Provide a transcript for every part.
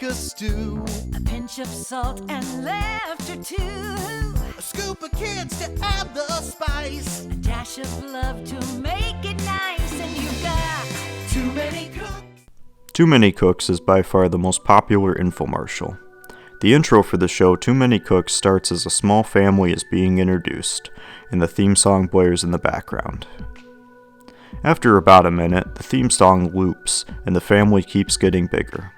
a stew. A pinch of salt and laughter too. A scoop of kids to add the spice. A dash of love to make it nice. And you've got too many cooks. Too Many Cooks is by far the most popular infomercial. The intro for the show, Too Many Cooks, starts as a small family is being introduced, and the theme song blares in the background. After about a minute, the theme song loops, and the family keeps getting bigger.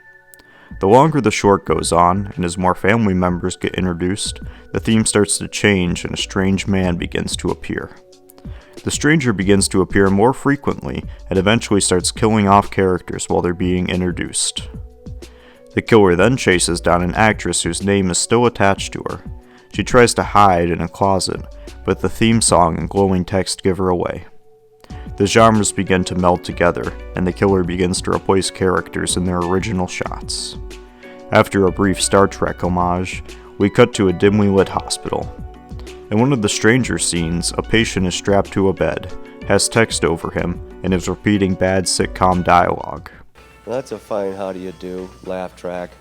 The longer the short goes on, and as more family members get introduced, the theme starts to change and a strange man begins to appear. The stranger begins to appear more frequently and eventually starts killing off characters while they're being introduced. The killer then chases down an actress whose name is still attached to her. She tries to hide in a closet, but the theme song and glowing text give her away. The genres begin to meld together, and the killer begins to replace characters in their original shots. After a brief Star Trek homage, we cut to a dimly lit hospital. In one of the stranger scenes, a patient is strapped to a bed, has text over him, and is repeating bad sitcom dialogue. That's a fine how do you do laugh track.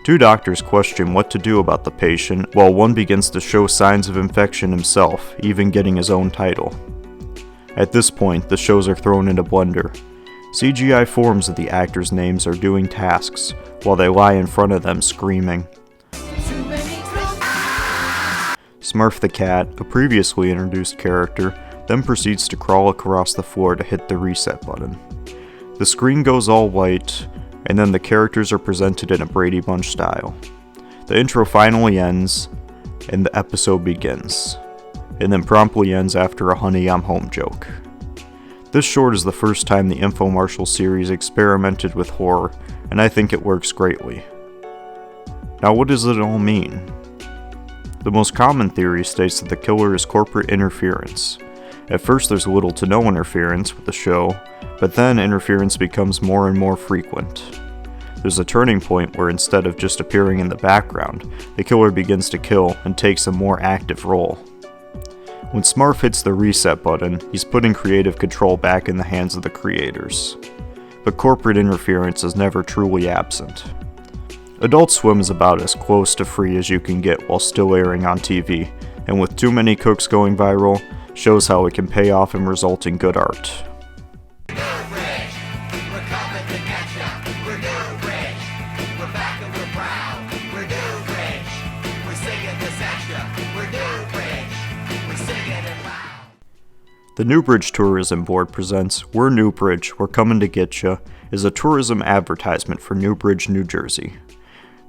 Two doctors question what to do about the patient, while one begins to show signs of infection himself, even getting his own title. At this point, the shows are thrown into blender. CGI forms of the actors' names are doing tasks, while they lie in front of them screaming. Smurf the cat, a previously introduced character, then proceeds to crawl across the floor to hit the reset button. The screen goes all white, and then the characters are presented in a Brady Bunch style. The intro finally ends, and the episode begins, and then promptly ends after a "Honey, I'm Home" joke. This short is the first time the Infomercial series experimented with horror, and I think it works greatly. Now, what does it all mean? The most common theory states that the killer is corporate interference. At first there's little to no interference with the show, but then interference becomes more and more frequent. There's a turning point where instead of just appearing in the background, the killer begins to kill and takes a more active role. When Smurf hits the reset button, he's putting creative control back in the hands of the creators. But corporate interference is never truly absent. Adult Swim is about as close to free as you can get while still airing on TV, and with Too Many Cooks going viral, shows how it can pay off and result in good art. The Newbridge Tourism Board presents We're Newbridge, We're Coming to Getcha is a tourism advertisement for Newbridge, New Jersey.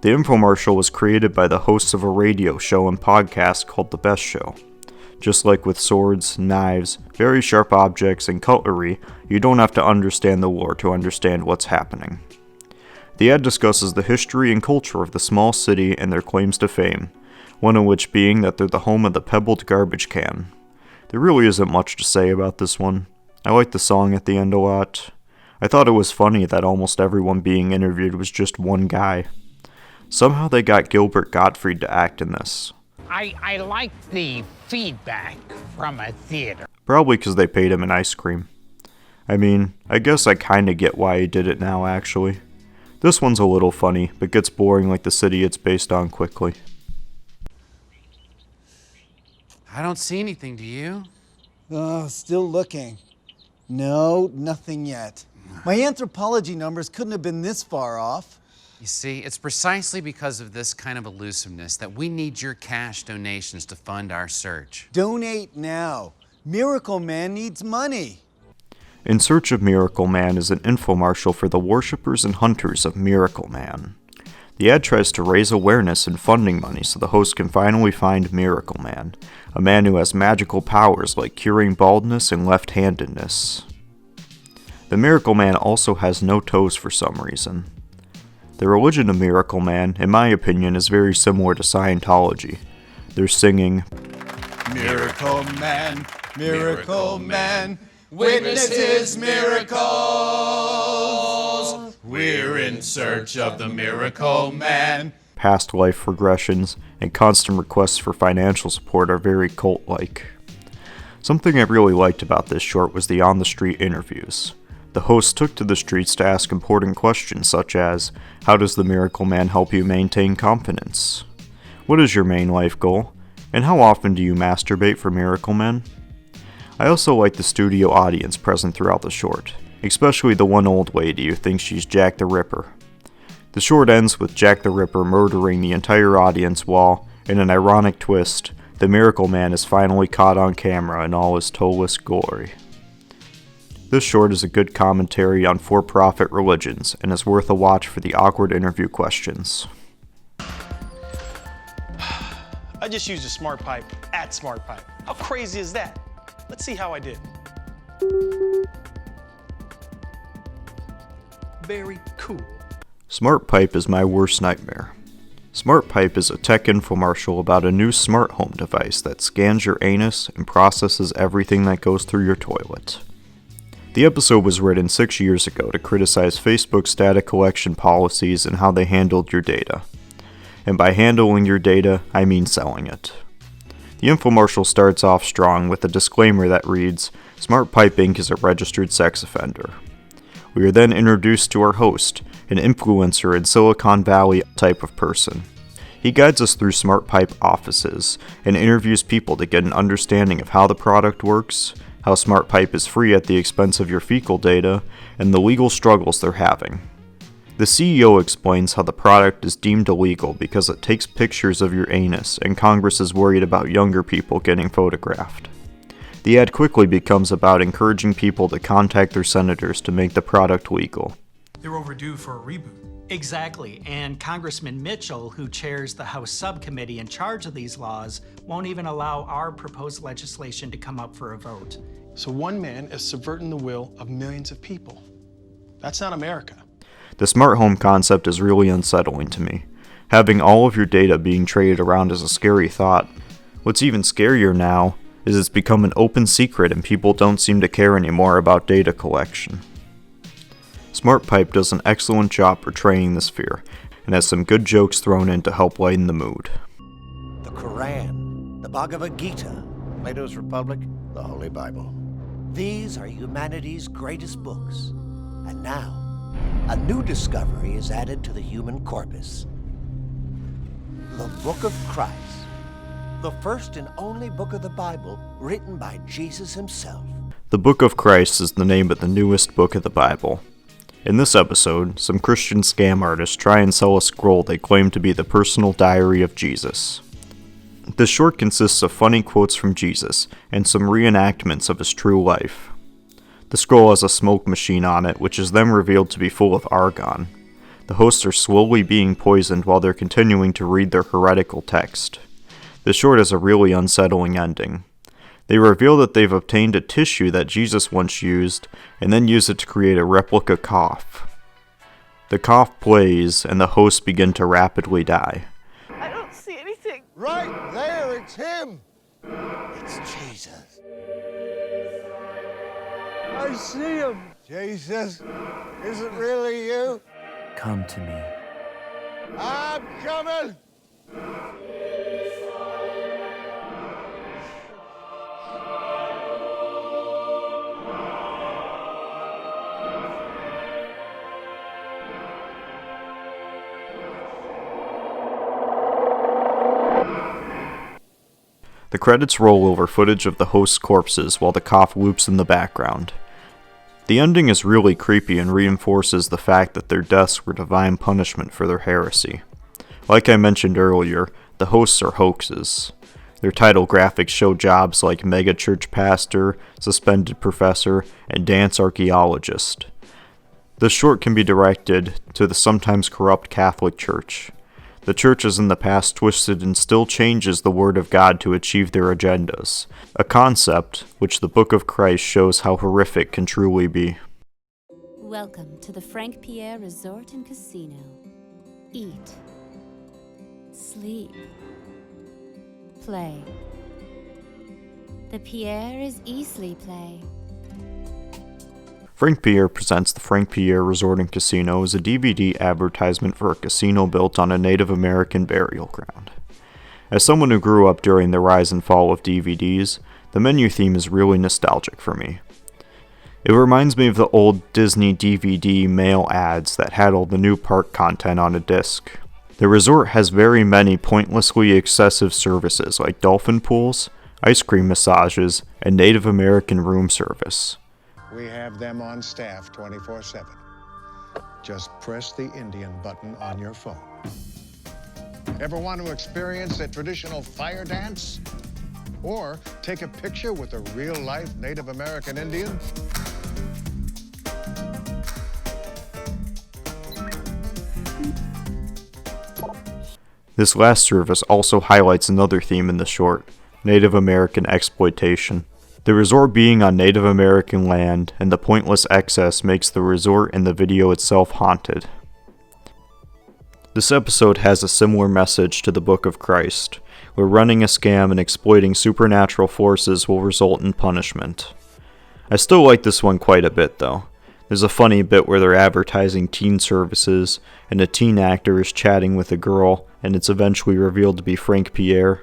The infomercial was created by the hosts of a radio show and podcast called The Best Show. Just like with swords, knives, very sharp objects, and cutlery, you don't have to understand the lore to understand what's happening. The ad discusses the history and culture of the small city and their claims to fame, one of which being that they're the home of the pebbled garbage can. There really isn't much to say about this one. I like the song at the end a lot. I thought it was funny that almost everyone being interviewed was just one guy. Somehow they got Gilbert Gottfried to act in this. I like the feedback from a theater. Probably because they paid him in ice cream. I mean, I guess I kinda get why he did it now, actually. This one's a little funny, but gets boring like the city it's based on quickly. I don't see anything, do you? Still looking. No, nothing yet. My anthropology numbers couldn't have been this far off. You see, it's precisely because of this kind of elusiveness that we need your cash donations to fund our search. Donate now. Miracle Man needs money. In Search of Miracle Man is an infomercial for the worshippers and hunters of Miracle Man. The ad tries to raise awareness and funding money so the host can finally find Miracle Man, a man who has magical powers like curing baldness and left-handedness. The Miracle Man also has no toes for some reason. The religion of Miracle Man, in my opinion, is very similar to Scientology. They're singing, Miracle Man, Miracle Man, witness his miracles. We're in search of the Miracle Man. Past life regressions and constant requests for financial support are very cult-like. Something I really liked about this short was the on-the-street interviews. The host took to the streets to ask important questions such as, how does the Miracle Man help you maintain confidence? What is your main life goal? And how often do you masturbate for Miracle Men? I also like the studio audience present throughout the short, especially the one old lady who thinks she's Jack the Ripper. The short ends with Jack the Ripper murdering the entire audience while, in an ironic twist, the Miracle Man is finally caught on camera in all his toeless glory. This short is a good commentary on for-profit religions and is worth a watch for the awkward interview questions. I just used a smart pipe at smart pipe. How crazy is that? Let's see how I did. Very cool. Smart Pipe is my worst nightmare. Smart Pipe is a tech infomercial about a new smart home device that scans your anus and processes everything that goes through your toilet. The episode was written 6 years ago to criticize Facebook's data collection policies and how they handled your data. And by handling your data, I mean selling it. The infomercial starts off strong with a disclaimer that reads, Smart Pipe Inc. is a registered sex offender. We are then introduced to our host, an influencer in Silicon Valley type of person. He guides us through Smart Pipe offices and interviews people to get an understanding of how the product works, how Smart Pipe is free at the expense of your fecal data, and the legal struggles they're having. The CEO explains how the product is deemed illegal because it takes pictures of your anus and Congress is worried about younger people getting photographed. The ad quickly becomes about encouraging people to contact their senators to make the product legal. They're overdue for a reboot. Exactly, and Congressman Mitchell, who chairs the House subcommittee in charge of these laws, won't even allow our proposed legislation to come up for a vote. So one man is subverting the will of millions of people. That's not America. The smart home concept is really unsettling to me. Having all of your data being traded around is a scary thought. What's even scarier now is it's become an open secret and people don't seem to care anymore about data collection. Smart Pipe does an excellent job portraying this fear, and has some good jokes thrown in to help lighten the mood. The Quran, the Bhagavad Gita, Plato's Republic, the Holy Bible. These are humanity's greatest books. And now, a new discovery is added to the human corpus. The Book of Christ. The first and only book of the Bible written by Jesus himself. The Book of Christ is the name of the newest book of the Bible. In this episode, some Christian scam artists try and sell a scroll they claim to be the personal diary of Jesus. This short consists of funny quotes from Jesus and some reenactments of his true life. The scroll has a smoke machine on it, which is then revealed to be full of argon. The hosts are slowly being poisoned while they're continuing to read their heretical text. The short has a really unsettling ending. They reveal that they've obtained a tissue that Jesus once used, and then use it to create a replica cough. The cough plays, and the hosts begin to rapidly die. I don't see anything. Right there, it's him. It's Jesus. I see him. Jesus, is it really you? Come to me. I'm coming. The credits roll over footage of the host's corpses while the cough loops in the background. The ending is really creepy and reinforces the fact that their deaths were divine punishment for their heresy. Like I mentioned earlier, the hosts are hoaxes. Their title graphics show jobs like megachurch pastor, suspended professor, and dance archaeologist. The short can be directed to the sometimes corrupt Catholic Church. The church has in the past twisted and still changes the Word of God to achieve their agendas, a concept which the Book of Christ shows how horrific can truly be. Welcome to the Frank Pierre Resort and Casino. Eat, sleep, play. The Pierre is easily play. Frank Pierre presents the Frank Pierre Resort and Casino as a DVD advertisement for a casino built on a Native American burial ground. As someone who grew up during the rise and fall of DVDs, the menu theme is really nostalgic for me. It reminds me of the old Disney DVD mail ads that had all the new park content on a disc. The resort has very many pointlessly excessive services like dolphin pools, ice cream massages, and Native American room service. We have them on staff 24/7. Just press the Indian button on your phone. Ever want to experience a traditional fire dance? Or take a picture with a real-life Native American Indian? This last service also highlights another theme in the short, Native American exploitation. The resort being on Native American land and the pointless excess makes the resort and the video itself haunted. This episode has a similar message to the Book of Christ, where running a scam and exploiting supernatural forces will result in punishment. I still like this one quite a bit though. There's a funny bit where they're advertising teen services, and a teen actor is chatting with a girl, and it's eventually revealed to be Pierre.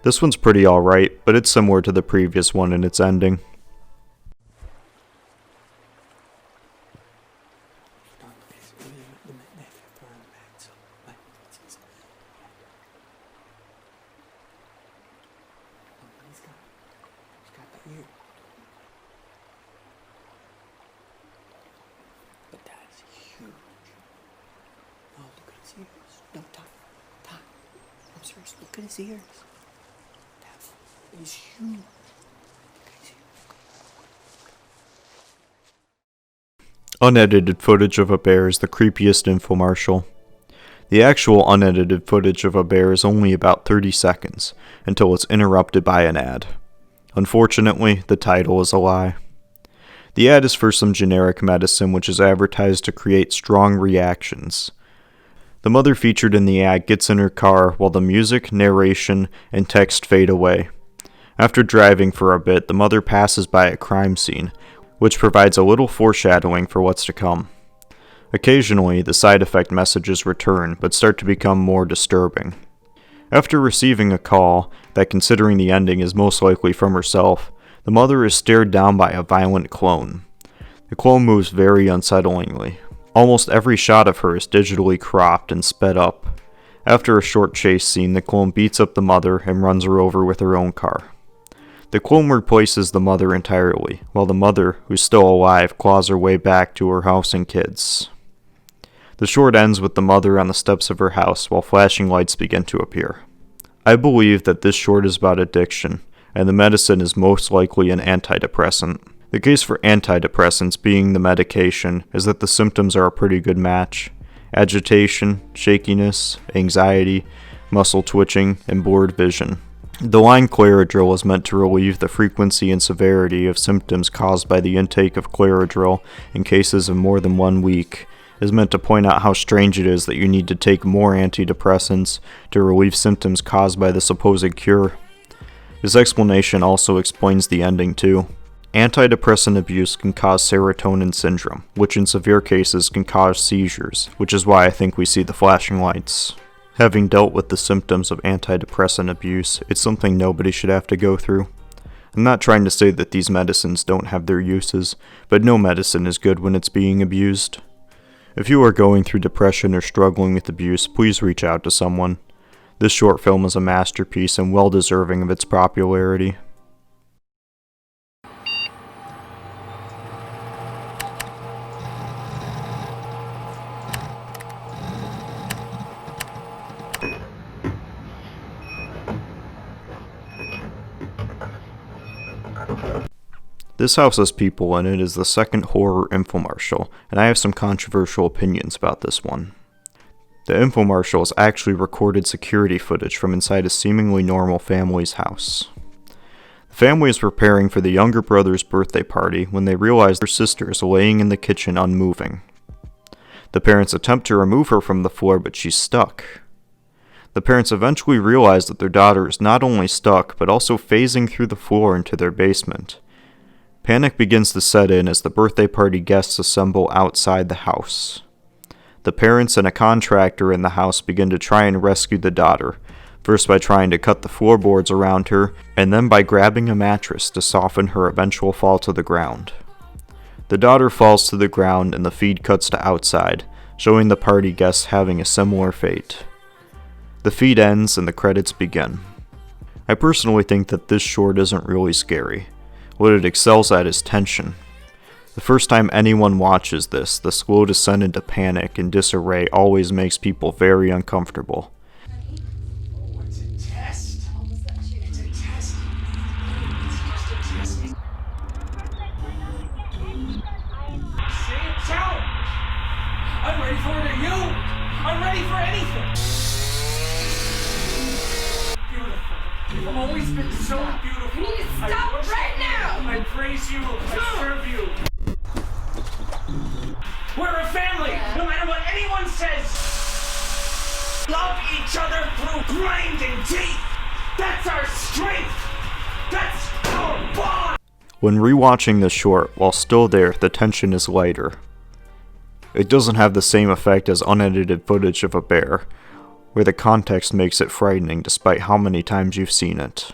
This one's pretty alright, but it's similar to the previous one in its ending. Look at his ears. He's huge. Unedited footage of a bear is the creepiest infomercial. The actual unedited footage of a bear is only about 30 seconds, until it's interrupted by an ad. Unfortunately, the title is a lie. The ad is for some generic medicine which is advertised to create strong reactions. The mother featured in the ad gets in her car while the music, narration, and text fade away. After driving for a bit, the mother passes by a crime scene, which provides a little foreshadowing for what's to come. Occasionally, the side effect messages return, but start to become more disturbing. After receiving a call that, considering the ending, is most likely from herself, the mother is stared down by a violent clone. The clone moves very unsettlingly. Almost every shot of her is digitally cropped and sped up. After a short chase scene, the clone beats up the mother and runs her over with her own car. The clone replaces the mother entirely, while the mother, who's still alive, claws her way back to her house and kids. The short ends with the mother on the steps of her house while flashing lights begin to appear. I believe that this short is about addiction, and the medicine is most likely an antidepressant. The case for antidepressants being the medication is that the symptoms are a pretty good match. Agitation, shakiness, anxiety, muscle twitching, and blurred vision. The line Claradril is meant to relieve the frequency and severity of symptoms caused by the intake of Claradril in cases of more than 1 week, is meant to point out how strange it is that you need to take more antidepressants to relieve symptoms caused by the supposed cure. This explanation also explains the ending too. Antidepressant abuse can cause serotonin syndrome, which in severe cases can cause seizures, which is why I think we see the flashing lights. Having dealt with the symptoms of antidepressant abuse, it's something nobody should have to go through. I'm not trying to say that these medicines don't have their uses, but no medicine is good when it's being abused. If you are going through depression or struggling with abuse, please reach out to someone. This short film is a masterpiece and well deserving of its popularity. This house has people in it is the second horror infomercial, and I have some controversial opinions about this one. The infomercial is actually recorded security footage from inside a seemingly normal family's house. The family is preparing for the younger brother's birthday party when they realize their sister is laying in the kitchen unmoving. The parents attempt to remove her from the floor, but she's stuck. The parents eventually realize that their daughter is not only stuck, but also phasing through the floor into their basement. Panic begins to set in as the birthday party guests assemble outside the house. The parents and a contractor in the house begin to try and rescue the daughter, first by trying to cut the floorboards around her, and then by grabbing a mattress to soften her eventual fall to the ground. The daughter falls to the ground and the feed cuts to outside, showing the party guests having a similar fate. The feed ends and the credits begin. I personally think that this short isn't really scary. What it excels at is tension. The first time anyone watches this, the slow descent into panic and disarray always makes people very uncomfortable. It's a test. It's a test. It's just a test. Say it out. I'm ready for it. Are you? I'm ready for anything. Beautiful. You've always been so beautiful. You need to stop right now! I praise you. I serve you. We're a family, no matter what anyone says. Love each other through grinding teeth. That's our strength. That's our bond. When rewatching this short, while still there, the tension is lighter. It doesn't have the same effect as unedited footage of a bear, where the context makes it frightening despite how many times you've seen it.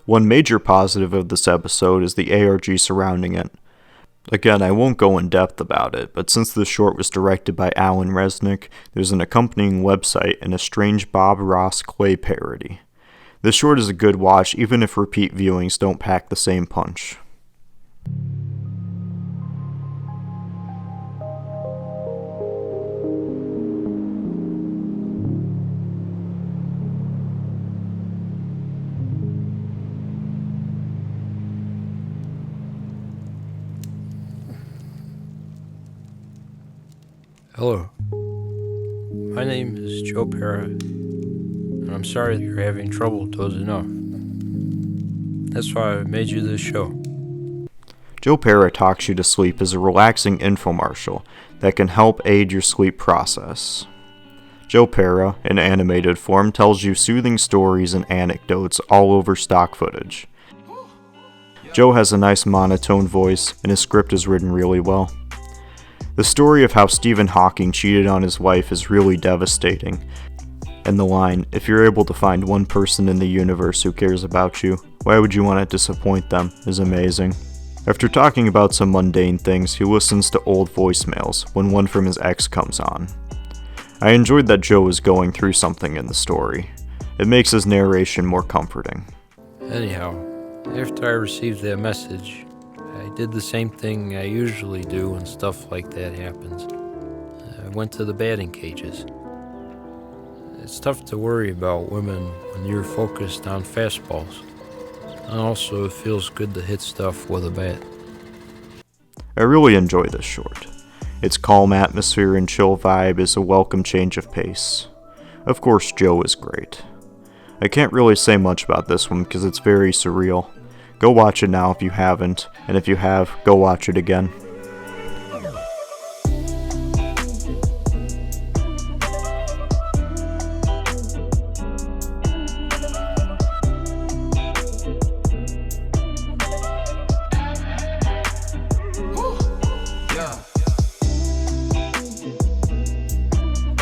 One major positive of this episode is the ARG surrounding it. Again, I won't go in depth about it, but since this short was directed by Alan Resnick, there's an accompanying website and a strange Bob Ross Clay parody. This short is a good watch even if repeat viewings don't pack the same punch. Hello. My name is Joe Pera, and I'm sorry you're having trouble dozing off. That's why I made you this show. Joe Pera Talks You to Sleep is a relaxing infomercial that can help aid your sleep process. Joe Pera, in animated form, tells you soothing stories and anecdotes all over stock footage. Joe has a nice monotone voice, and his script is written really well. The story of how Stephen Hawking cheated on his wife is really devastating, and the line, "If you're able to find one person in the universe who cares about you, why would you want to disappoint them?" is amazing. After talking about some mundane things, he listens to old voicemails when one from his ex comes on. I enjoyed that Joe was going through something in the story. It makes his narration more comforting. Anyhow, after I received that message, I did the same thing I usually do when stuff like that happens. I went to the batting cages. It's tough to worry about women when you're focused on fastballs. And also, it feels good to hit stuff with a bat. I really enjoy this short. Its calm atmosphere and chill vibe is a welcome change of pace. Of course, Joe is great. I can't really say much about this one because it's very surreal. Go watch it now if you haven't, and if you have, go watch it again.